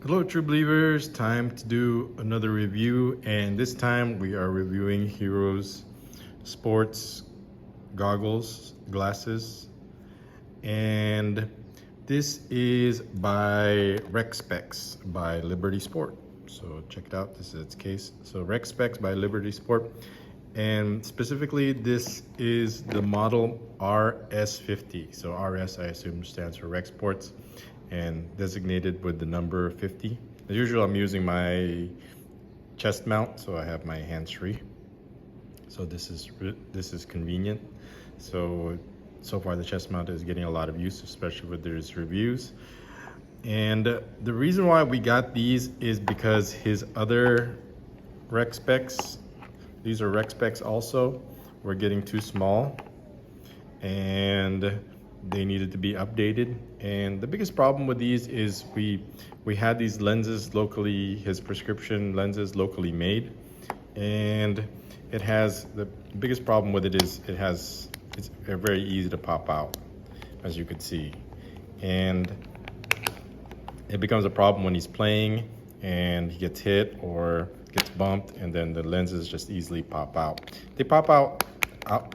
Hello true believers, time to do another review, and this time we are reviewing Heroes sports glasses, and this is by REC-SPECS by Liberty Sport. So check it out, this is its case. So REC-SPECS by Liberty Sport, and specifically this is the model RS-50. So RS, I assume, stands for Rec Sports, and designated with the number 50. As usual, I'm using my chest mount, so I have my hands free. So this is convenient. So far the chest mount is getting a lot of use, especially with these reviews. And the reason why we got these is because his other REC-SPECS, these are REC-SPECS also, were getting too small, and they needed to be updated. And the biggest problem with these is we had these lenses locally, his prescription lenses locally made, and it has, the biggest problem with it is it's very easy to pop out, as you could see, and it becomes a problem when he's playing and he gets hit or gets bumped, and then the lenses just easily pop out. They pop out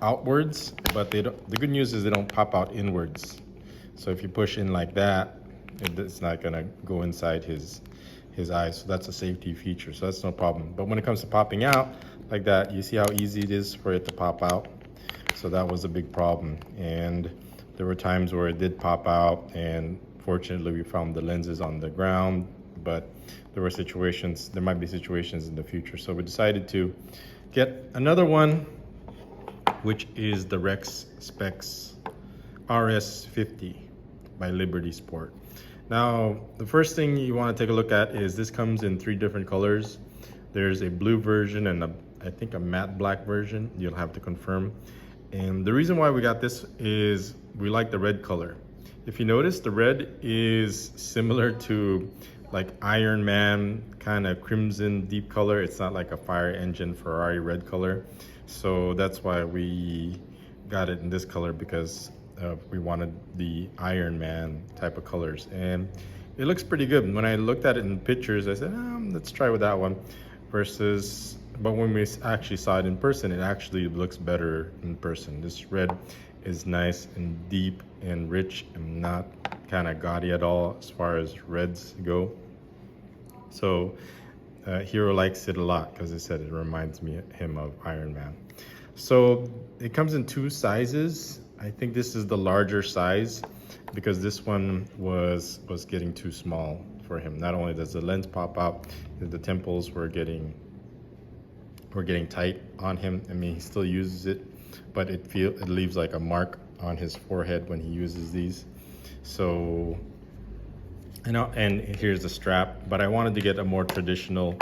outwards, but they don't. The good news is they don't pop out inwards. So if you push in like that, it's not gonna go inside his eyes. So that's a safety feature. So that's no problem. But when it comes to popping out like that, you see how easy it is for it to pop out. So that was a big problem. And there were times where it did pop out, and fortunately we found the lenses on the ground. But there might be situations in the future. So we decided to get another one, which is the REC-SPECS RS-50 by Liberty Sport. Now, the first thing you want to take a look at is this comes in 3 different colors. There's a blue version and I think a matte black version. You'll have to confirm. And the reason why we got this is we like the red color. If you notice, the red is similar to like Iron Man, kind of crimson deep color. It's not like a fire engine Ferrari red color. So that's why we got it in this color, because we wanted the Iron Man type of colors. And it looks pretty good. When I looked at it in pictures, I said, let's try with that one. But when we actually saw it in person, it actually looks better in person. This red is nice and deep and rich and not kind of gaudy at all as far as reds go. So Hero likes it a lot because I said it reminds him of Iron Man. So it comes in 2 sizes. I think this is the larger size because this one was getting too small for him. Not only does the lens pop out, the temples were getting tight on him. I mean, he still uses it, but it leaves like a mark on his forehead when he uses these. So, and here's the strap, but I wanted to get a more traditional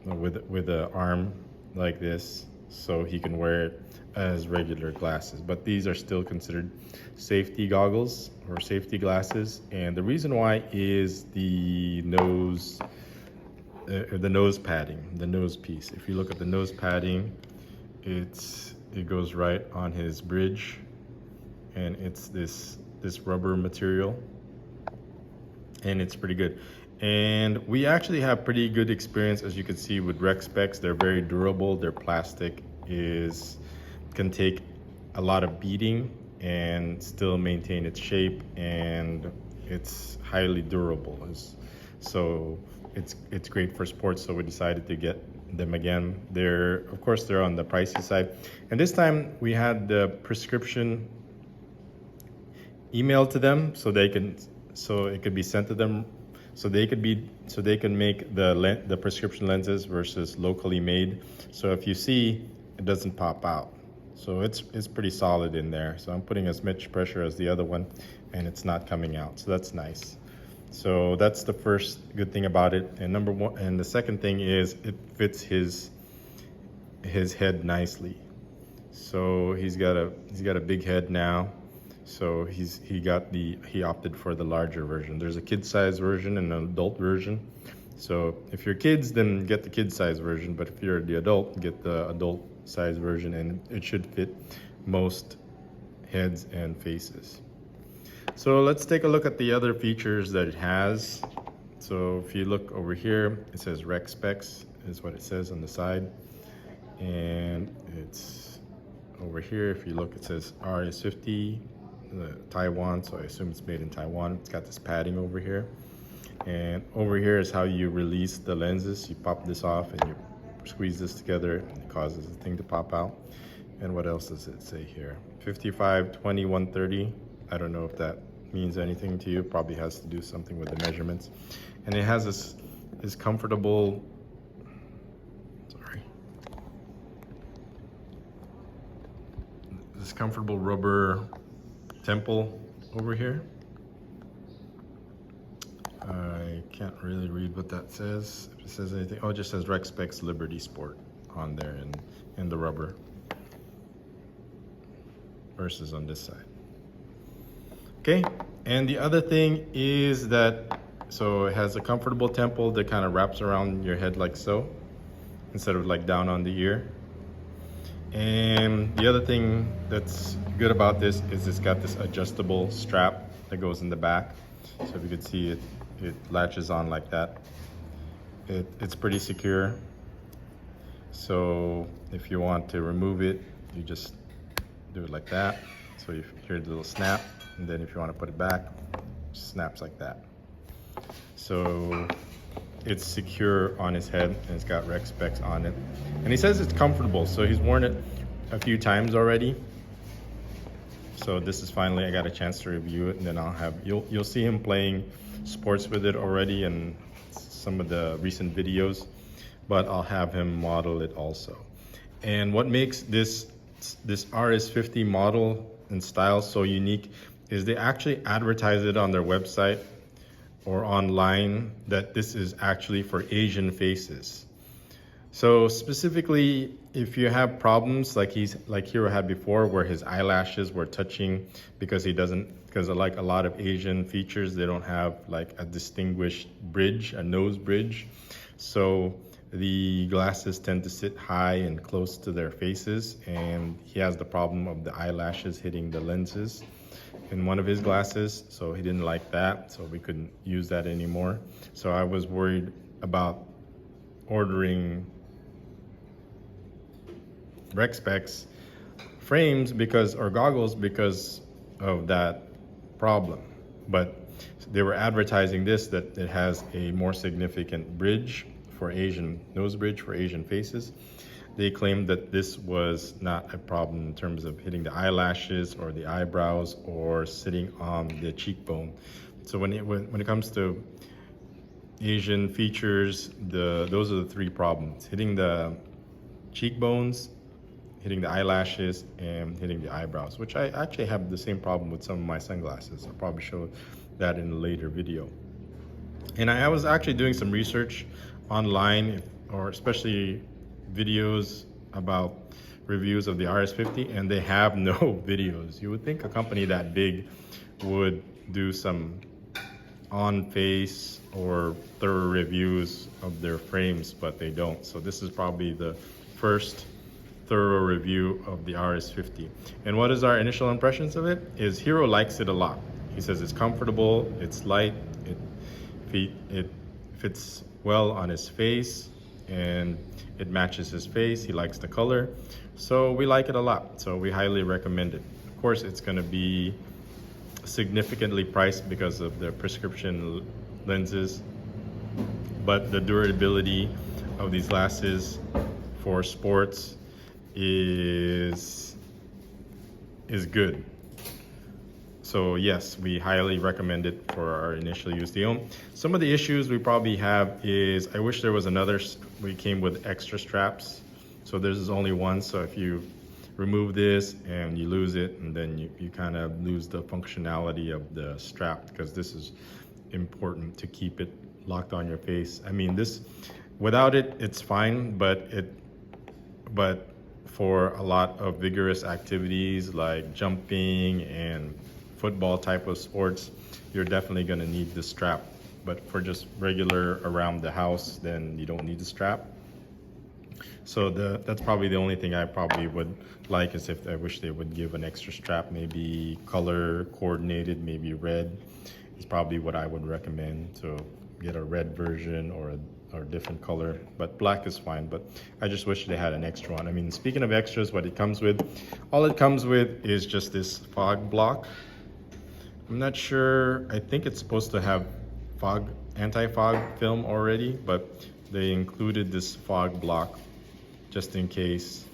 with an arm like this, so he can wear it as regular glasses. But these are still considered safety goggles or safety glasses, and the reason why is the nose padding, the nose piece. If you look at the nose padding, it goes right on his bridge, and it's this rubber material, and it's pretty good. And we actually have pretty good experience, as you can see, with REC-SPECS. They're very durable. Their plastic can take a lot of beating and still maintain its shape, and it's highly durable. So it's great for sports. So we decided to get them again. Of course they're on the pricey side, and this time we had the prescription emailed to them so it could be sent to them, so they can make the prescription lenses versus locally made. So if you see, it doesn't pop out. So it's pretty solid in there. So I'm putting as much pressure as the other one, and it's not coming out. So that's nice. So that's the first good thing about it. And the second thing is it fits his head nicely. So he's got a big head now. So he opted for the larger version. There's a kid size version and an adult version. So if you're kids, then get the kid size version. But if you're the adult, get the adult size version, and it should fit most heads and faces. So let's take a look at the other features that it has. So if you look over here, it says rec specs is what it says on the side. And it's over here, if you look, it says RS-50, Taiwan, so I assume it's made in Taiwan. It's got this padding over here. And over here is how you release the lenses. You pop this off and you squeeze this together, and it causes the thing to pop out. And what else does it say here? 55, 20, 130. I don't know if that means anything to you. Probably has to do something with the measurements. And it has this comfortable, this comfortable rubber temple over here. I can't really read what that says. If it says anything, oh, it just says Rec Specs Liberty Sport on there in the rubber versus on this side. Okay, and the other thing is that, so it has a comfortable temple that kind of wraps around your head like so, instead of like down on the ear. And the other thing that's good about this is it's got this adjustable strap that goes in the back. So if you could see it, it latches on like that. It's pretty secure. So if you want to remove it, you just do it like that. So you hear the little snap, and then if you want to put it back, it snaps like that. So it's secure on his head, and it's got rec specs on it. And he says it's comfortable, so he's worn it a few times already. So this is finally, I got a chance to review it, and then I'll have, you'll see him playing sports with it already in some of the recent videos, but I'll have him model it also. And what makes this RS-50 model and style so unique is they actually advertise it on their website or online that this is actually for Asian faces. So specifically, if you have problems like Hero had before, where his eyelashes were touching because because like a lot of Asian features, they don't have like a distinguished bridge, a nose bridge. So the glasses tend to sit high and close to their faces, and he has the problem of the eyelashes hitting the lenses in one of his glasses, so he didn't like that, so we couldn't use that anymore. So I was worried about ordering rec specs frames or goggles because of that problem. But they were advertising this, that it has a more significant bridge for nose bridge for Asian faces. They claimed that this was not a problem in terms of hitting the eyelashes or the eyebrows or sitting on the cheekbone. So when it comes to Asian features, those are the three problems: hitting the cheekbones, hitting the eyelashes, and hitting the eyebrows, which I actually have the same problem with some of my sunglasses. I'll probably show that in a later video. And I was actually doing some research online, or especially videos about reviews of the RS-50, and they have no videos. You would think a company that big would do some on-face or thorough reviews of their frames, but they don't. So this is probably the first thorough review of the RS-50. And what is our initial impressions of it? Is Hero likes it a lot. He says it's comfortable, it's light, it fits well on his face, and it matches his face. He likes the color, so we like it a lot. So we highly recommend it. Of course, it's going to be significantly priced because of the prescription lenses, but the durability of these glasses for sports is good. So yes, we highly recommend it for our initial use. Some of the issues we probably have is, I wish there was another, we came with extra straps. So there's only one, so if you remove this and you lose it, and then you kind of lose the functionality of the strap, because this is important to keep it locked on your face. I mean, this, without it, it's fine, but for a lot of vigorous activities like jumping and football type of sports, you're definitely going to need the strap. But for just regular around the house, then you don't need the strap. So that's probably the only thing I probably would like, is if I wish they would give an extra strap, maybe color coordinated, maybe red is probably what I would recommend. So get a red version or a different color, but black is fine. But I just wish they had an extra one. I mean, speaking of extras, what it comes with, all it comes with is just this fog block. I'm not sure, I think it's supposed to have anti-fog film already, but they included this fog block just in case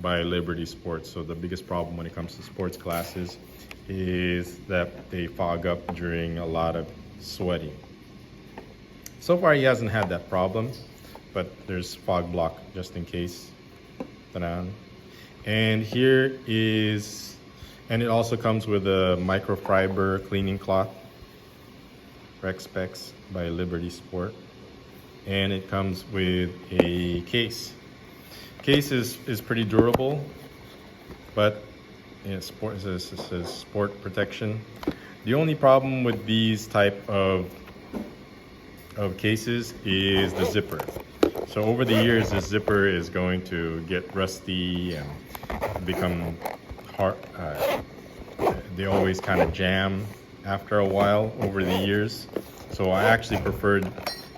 by Liberty Sports. So the biggest problem when it comes to sports classes is that they fog up during a lot of sweating. So far he hasn't had that problem, but there's fog block just in case. Ta-da. And here is, and it also comes with a microfiber cleaning cloth, Rec Specs by Liberty Sport. And it comes with a case. Case is pretty durable, but it says sport protection. The only problem with these type of cases is the zipper. So over the years, the zipper is going to get rusty and become hard. They always kind of jam after a while over the years. So I actually preferred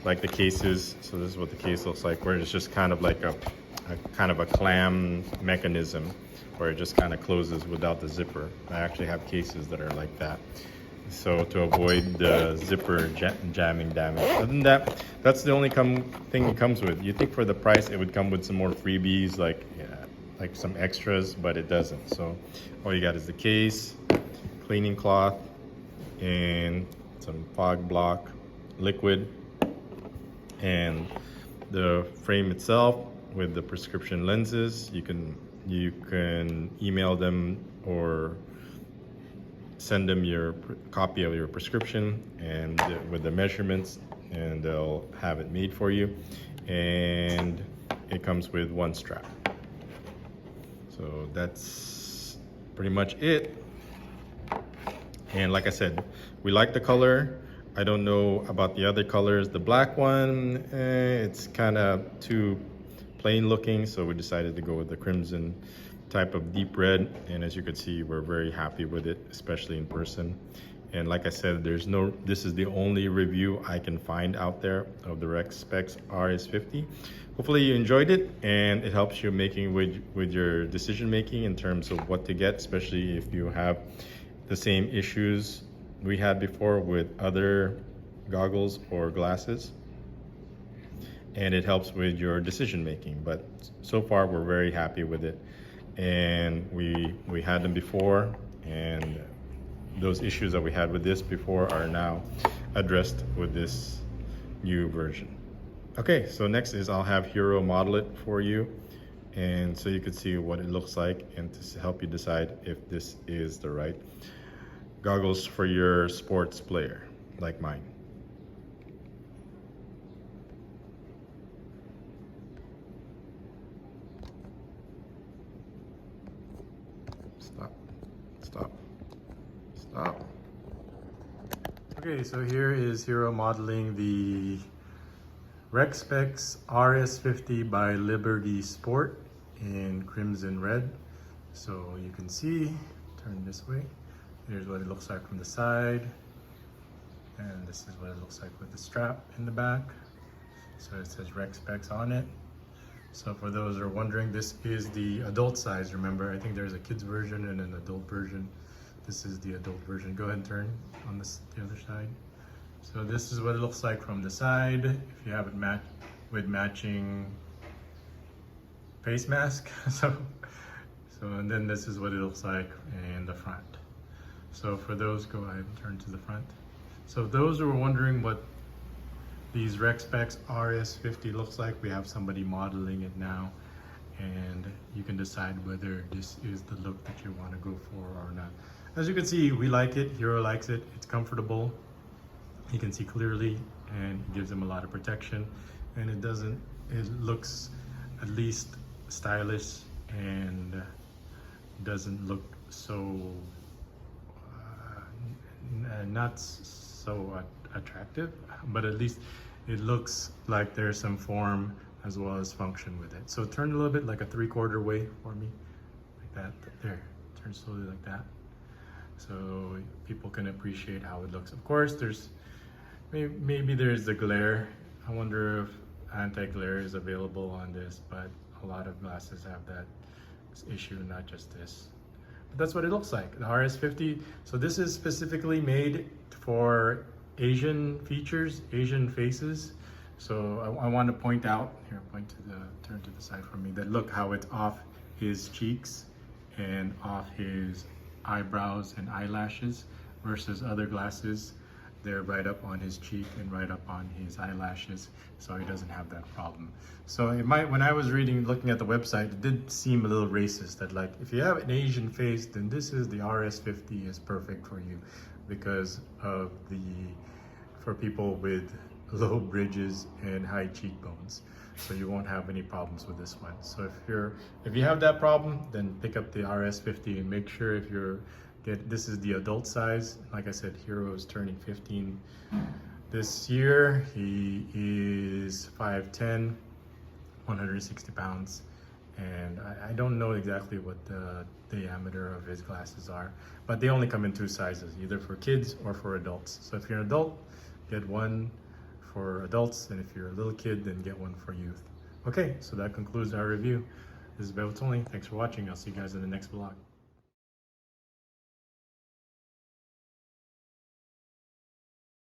like the cases. So this is what the case looks like, where it's just kind of like a kind of a clam mechanism where it just kind of closes without the zipper. I actually have cases that are like that. So to avoid the zipper jamming damage. Other than that, that's the only thing it comes with. You'd think for the price it would come with some more freebies like some extras, but it doesn't. So all you got is the case, cleaning cloth, and some fog block liquid, and the frame itself with the prescription lenses. You can email them or send them your copy of your prescription and with the measurements, and they'll have it made for you. And it comes with one strap. So that's pretty much it. And like I said, we like the color. I don't know about the other colors. The black one, it's kind of too plain looking, so we decided to go with the crimson type of deep red. And as you can see, we're very happy with it, especially in person. And like I said, this is the only review I can find out there of the Rec Specs RS-50. Hopefully you enjoyed it and it helps you with your decision making in terms of what to get, especially if you have the same issues we had before with other goggles or glasses. And it helps with your decision making. But so far we're very happy with it. And we had them before, and those issues that we had with this before are now addressed with this new version. Okay, so next is I'll have Hero model it for you, and so you can see what it looks like and to help you decide if this is the right goggles for your sports player like mine. Stop. Okay, so here is Hero modeling the Rec Specs RS-50 by Liberty Sport in crimson red. So you can see, turn this way, here's what it looks like from the side, and this is what it looks like with the strap in the back. So it says Rec Specs on it. So for those who are wondering, this is the adult size. Remember, I think there's a kids version and an adult version. This is the adult version. Go ahead and turn on the other side. So this is what it looks like from the side. If you have it with matching face mask. And then this is what it looks like in the front. So for those, go ahead and turn to the front. So those who are wondering what these Rec Specs RS-50 looks like, we have somebody modeling it now, and you can decide whether this is the look that you want to go for or not. As you can see, we like it, Hero likes it, it's comfortable, you can see clearly, and it gives them a lot of protection, and it looks at least stylish and doesn't look so, not so attractive, but at least it looks like there's some form as well as function with it. So turn a little bit like a 3/4 way for me, like that, there, turn slowly like that. So people can appreciate how it looks. Of course, Maybe there's the glare. I wonder if anti-glare is available on this, but a lot of glasses have that issue, not just this. But that's what it looks like, the RS-50. So this is specifically made for Asian features, Asian faces. So I want to point out, here, turn to the side for me, that look how it's off his cheeks and off his eyebrows and eyelashes versus other glasses. They're right up on his cheek and right up on his eyelashes, so he doesn't have that problem. So when I was looking at the website, it did seem a little racist that like, if you have an Asian face, then this is the RS-50 is perfect for you because of for people with low bridges and high cheekbones. So you won't have any problems with this one. So if you have that problem, then pick up the RS-50 and make sure this is the adult size. Like I said, Hero is turning 15 this year. He is 5'10", 160 pounds. And I don't know exactly what the diameter of his glasses are, but they only come in 2 sizes, either for kids or for adults. So if you're an adult, get one for adults, and if you're a little kid, then get one for youth. Okay, so that concludes our review. This is Tony. Thanks for watching. I'll see you guys in the next vlog.